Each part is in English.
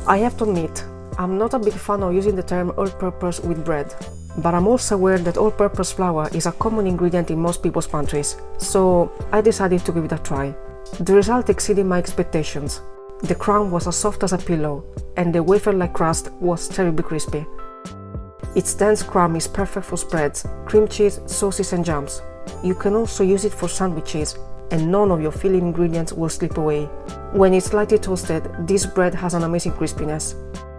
I have to admit, I'm not a big fan of using the term all-purpose with bread, but I'm also aware that all-purpose flour is a common ingredient in most people's pantries, so I decided to give it a try. The result exceeded my expectations. The crumb was as soft as a pillow, and the wafer-like crust was terribly crispy. Its dense crumb is perfect for spreads, cream cheese, sauces and jams. You can also use it for sandwiches, and none of your filling ingredients will slip away. When it's slightly toasted, this bread has an amazing crispiness.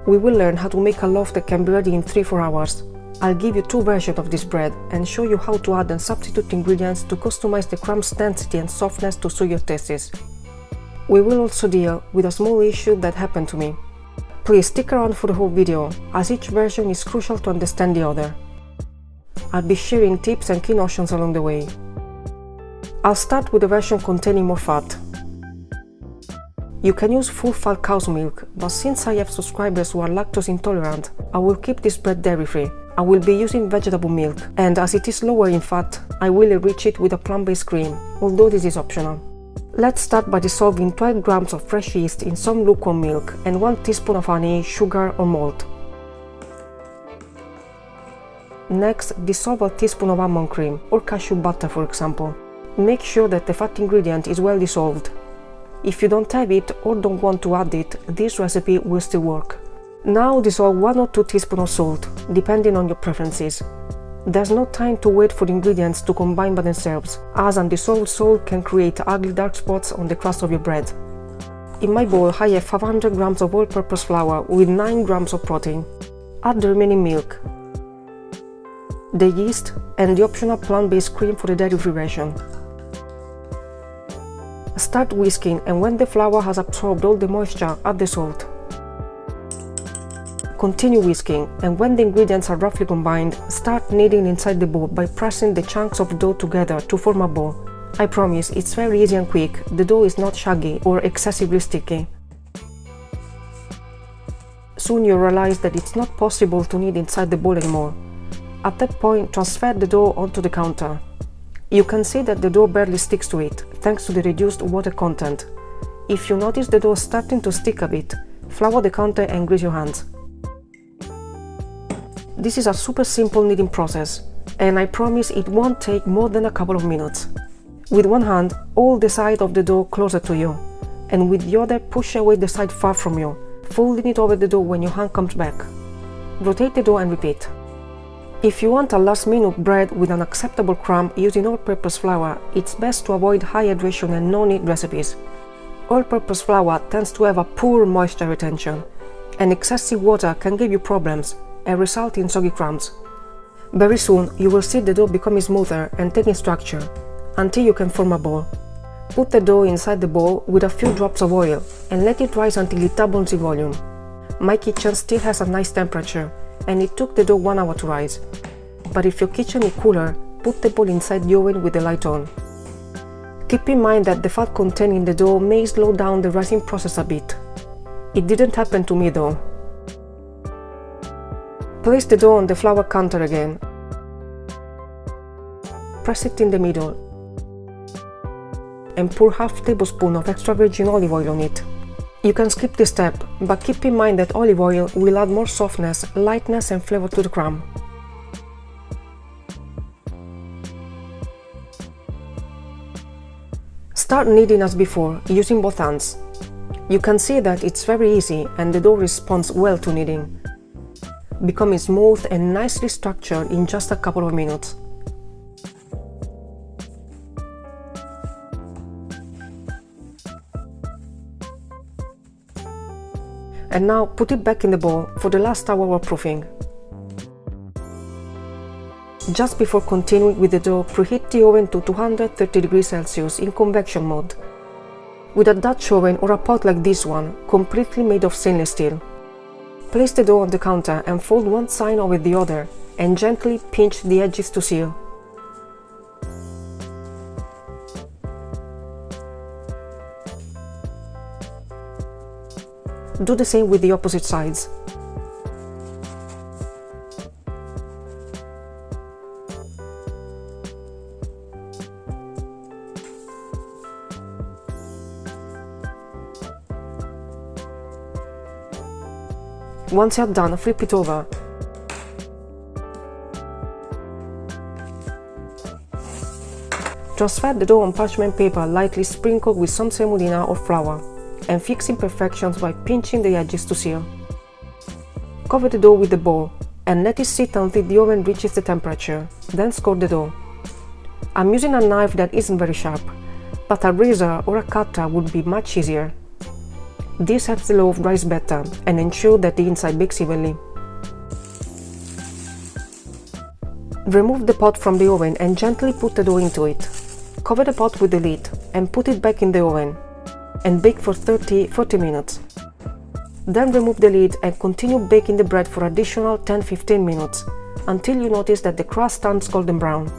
We will learn how to make a loaf that can be ready in 3-4 hours. I'll give you 2 versions of this bread and show you how to add and substitute ingredients to customize the crumb's density and softness to suit your tastes. We will also deal with a small issue that happened to me. Please stick around for the whole video, as each version is crucial to understand the other. I'll be sharing tips and key notions along the way. I'll start with the version containing more fat. You can use full-fat cow's milk, but since I have subscribers who are lactose intolerant, I will keep this bread dairy-free. I will be using vegetable milk, and as it is lower in fat, I will enrich it with a plant-based cream, although this is optional. Let's start by dissolving 12 grams of fresh yeast in some lukewarm milk and 1 teaspoon of honey, sugar or malt. Next, dissolve a teaspoon of almond cream, or cashew butter for example. Make sure that the fat ingredient is well dissolved. If you don't have it or don't want to add it, this recipe will still work. Now dissolve 1 or 2 teaspoons of salt, depending on your preferences. There's no time to wait for the ingredients to combine by themselves, as undissolved salt can create ugly dark spots on the crust of your bread. In my bowl I have 500 grams of all-purpose flour with 9 grams of protein. Add the remaining milk, the yeast and the optional plant-based cream for the dairy-free version. Start whisking, and when the flour has absorbed all the moisture, add the salt. Continue whisking, and when the ingredients are roughly combined, start kneading inside the bowl by pressing the chunks of dough together to form a ball. I promise, it's very easy and quick, the dough is not shaggy or excessively sticky. Soon you realize that it's not possible to knead inside the bowl anymore. At that point, transfer the dough onto the counter. You can see that the dough barely sticks to it, thanks to the reduced water content. If you notice the dough starting to stick a bit, flour the counter and grease your hands. This is a super simple kneading process, and I promise it won't take more than a couple of minutes. With one hand, hold the side of the dough closer to you, and with the other push away the side far from you, folding it over the dough when your hand comes back. Rotate the dough and repeat. If you want a last-minute bread with an acceptable crumb using all-purpose flour, it's best to avoid high hydration and no-knead recipes. All-purpose flour tends to have a poor moisture retention, and excessive water can give you problems and result in soggy crumbs. Very soon you will see the dough becoming smoother and taking structure, until you can form a ball. Put the dough inside the bowl with a few drops of oil and let it rise until it doubles in volume. My kitchen still has a nice temperature, and it took the dough 1 hour to rise. But if your kitchen is cooler, put the bowl inside the oven with the light on. Keep in mind that the fat contained in the dough may slow down the rising process a bit. It didn't happen to me though. Place the dough on the flour counter again. Press it in the middle and pour half tablespoon of extra virgin olive oil on it. You can skip this step, but keep in mind that olive oil will add more softness, lightness and flavor to the crumb. Start kneading as before, using both hands. You can see that it's very easy and the dough responds well to kneading, becoming smooth and nicely structured in just a couple of minutes. And now put it back in the bowl for the last hour of proofing. Just before continuing with the dough, preheat the oven to 230 degrees Celsius in convection mode. With a Dutch oven or a pot like this one, completely made of stainless steel. Place the dough on the counter and fold one side over the other and gently pinch the edges to seal. Do the same with the opposite sides. Once you're done, flip it over. Transfer the dough on parchment paper lightly sprinkled with some semolina or flour, and fix imperfections by pinching the edges to seal. Cover the dough with the bowl and let it sit until the oven reaches the temperature, then score the dough. I'm using a knife that isn't very sharp, but a razor or a cutter would be much easier. This helps the loaf rise better and ensure that the inside bakes evenly. Remove the pot from the oven and gently put the dough into it. Cover the pot with the lid and put it back in the oven and bake for 30-40 minutes. Then remove the lid and continue baking the bread for additional 10-15 minutes until you notice that the crust turns golden brown.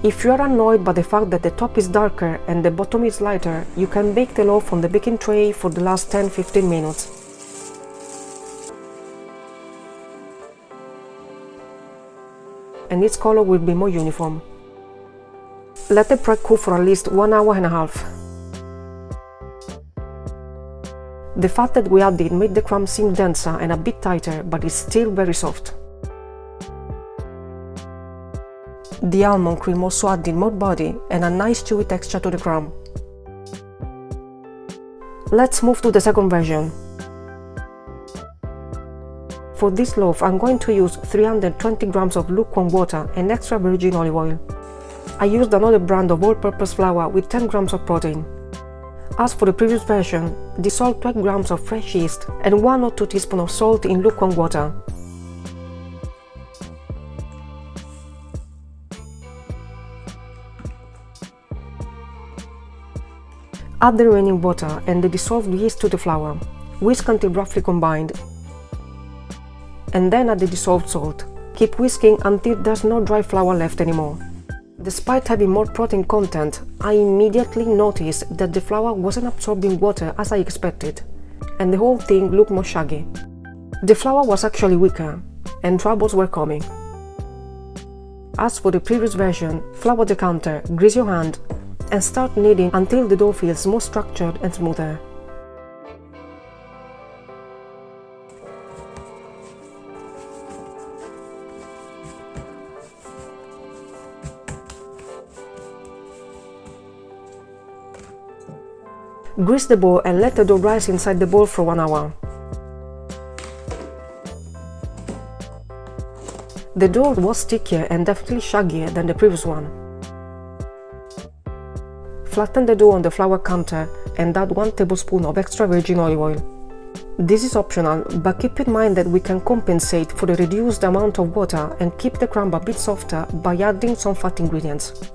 If you are annoyed by the fact that the top is darker and the bottom is lighter, you can bake the loaf on the baking tray for the last 10-15 minutes. And its color will be more uniform. Let the bread cook for at least 1 hour and a half. The fat that we added made the crumb seem denser and a bit tighter, but it's still very soft. The almond cream also added more body and a nice chewy texture to the crumb. Let's move to the second version. For this loaf, I'm going to use 320 grams of lukewarm water and extra virgin olive oil. I used another brand of all-purpose flour with 10 grams of protein. As for the previous version, dissolve 12 grams of fresh yeast and 1 or 2 teaspoons of salt in lukewarm water. Add the remaining water and the dissolved yeast to the flour. Whisk until roughly combined. And then add the dissolved salt. Keep whisking until there's no dry flour left anymore. Despite having more protein content, I immediately noticed that the flour wasn't absorbing water as I expected, and the whole thing looked more shaggy. The flour was actually weaker, and troubles were coming. As for the previous version, flour the counter, grease your hand, and start kneading until the dough feels more structured and smoother. Grease the bowl and let the dough rise inside the bowl for 1 hour. The dough was stickier and definitely shaggier than the previous one. Flatten the dough on the flour counter and add 1 tablespoon of extra virgin olive oil. This is optional, but keep in mind that we can compensate for the reduced amount of water and keep the crumb a bit softer by adding some fat ingredients.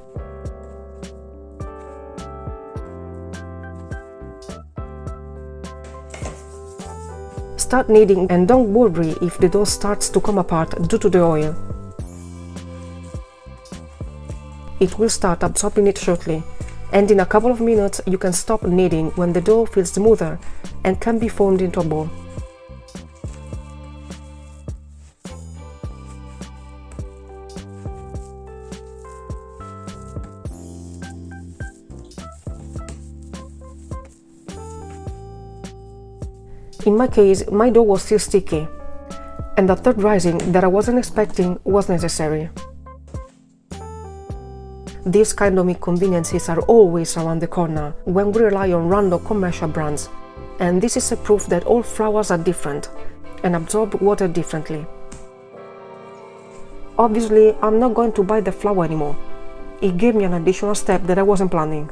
Start kneading and don't worry if the dough starts to come apart due to the oil. It will start absorbing it shortly, and in a couple of minutes you can stop kneading when the dough feels smoother and can be formed into a ball. In my case, my dough was still sticky, and the third rising that I wasn't expecting was necessary. These kind of inconveniences are always around the corner when we rely on random commercial brands, and this is a proof that all flours are different and absorb water differently. Obviously, I'm not going to buy the flour anymore. It gave me an additional step that I wasn't planning.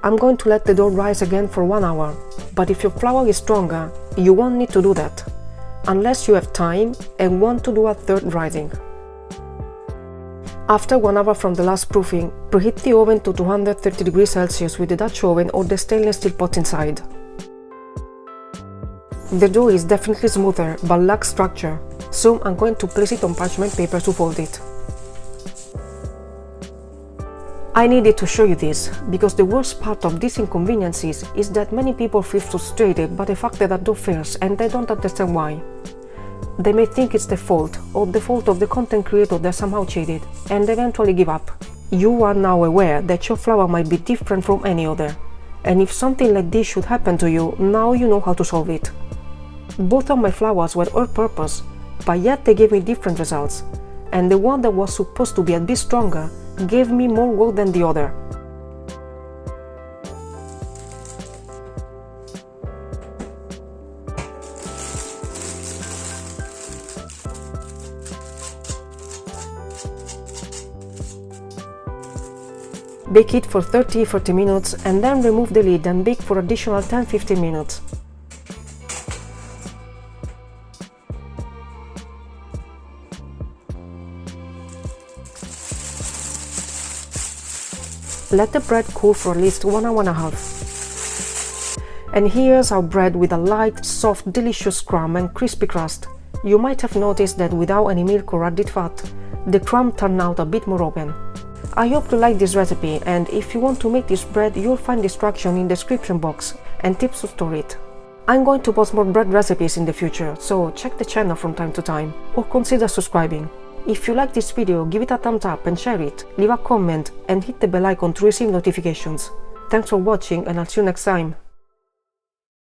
I'm going to let the dough rise again for 1 hour, but if your flour is stronger, you won't need to do that, unless you have time and want to do a third rising. After 1 hour from the last proofing, preheat the oven to 230 degrees Celsius with the Dutch oven or the stainless steel pot inside. The dough is definitely smoother but lacks structure, so I'm going to place it on parchment paper to fold it. I needed to show you this, because the worst part of these inconveniences is that many people feel frustrated by the fact that a dough fails and they don't understand why. They may think it's their fault, or the fault of the content creator that somehow cheated, and eventually give up. You are now aware that your flour might be different from any other, And if something like this should happen to you, now you know how to solve it. Both of my flours were all-purpose, but yet they gave me different results, and the one that was supposed to be a bit stronger gave me more work than the other. Bake it for 30-40 minutes and then remove the lid and bake for additional 10-15 minutes. Let the bread cool for at least 1 hour and a half. And here's our bread with a light, soft, delicious crumb and crispy crust. You might have noticed that without any milk or added fat, the crumb turned out a bit more open. I hope you like this recipe, and if you want to make this bread, you'll find instruction in the description box and tips to store it. I'm going to post more bread recipes in the future, so check the channel from time to time, or consider subscribing. If you like this video, give it a thumbs up and share it, leave a comment and hit the bell icon to receive notifications. Thanks for watching, and I'll see you next time.